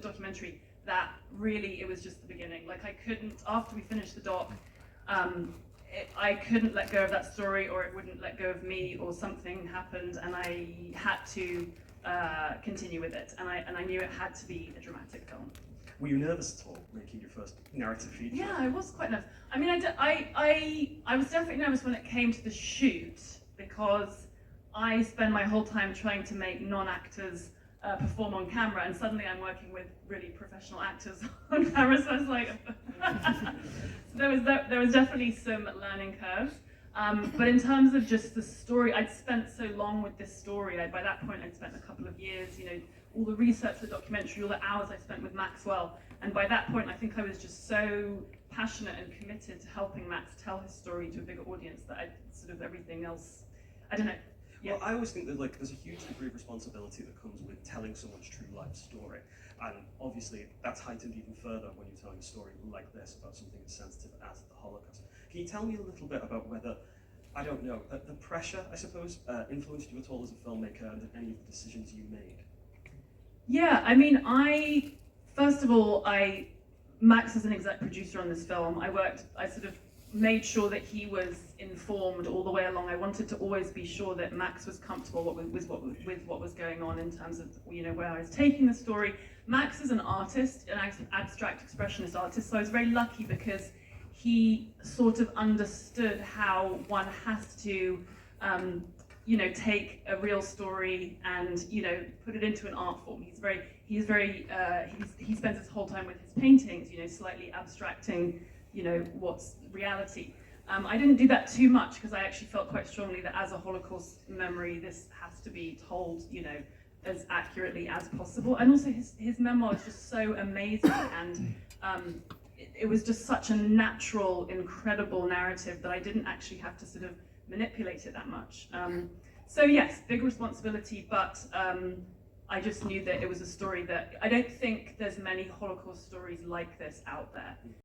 the documentary that really it was just the beginning. Like I couldn't, after we finished the doc, I couldn't let go of that story, or it wouldn't let go of me, or something happened, and I had to continue with it, and I knew it had to be a dramatic film. Were you nervous at all making your first narrative feature? Yeah, I was quite nervous. I mean, I was definitely nervous when it came to the shoot, because I spend my whole time trying to make non-actors perform on camera, and suddenly I'm working with really professional actors on camera, so I was like, so there was definitely some learning curve. But in terms of just the story, I'd spent so long with this story. By that point, I'd spent a couple of years, you know, all the research for the documentary, all the hours I spent with Maxwell. And by that point, I think I was just so passionate and committed to helping Max tell his story to a bigger audience that I sort of everything else, I don't know. Yeah. Well, I always think that like there's a huge degree of responsibility that comes with telling someone's true life story. And obviously that's heightened even further when you're telling a story like this about something as sensitive as the Holocaust. Can you tell me a little bit about whether, I don't know, the pressure, I suppose, influenced you at all as a filmmaker and any of the decisions you made? Yeah, I mean, first of all, Max is an exec producer on this film. I sort of made sure that he was informed all the way along. I wanted to always be sure that Max was comfortable with what was going on in terms of, you know, where I was taking the story. Max is an artist, an abstract expressionist artist, so I was very lucky because he sort of understood how one has to, you know, take a real story and, you know, put it into an art form. He spends his whole time with his paintings, you know, slightly abstracting, you know, what's reality. I didn't do that too much because I actually felt quite strongly that as a Holocaust memory, this has to be told, you know, as accurately as possible. And also his memoir is just so amazing, and it was just such a natural, incredible narrative that I didn't actually have to sort of manipulate it that much. So yes, big responsibility, but I just knew that it was a story that I don't think there's many Holocaust stories like this out there.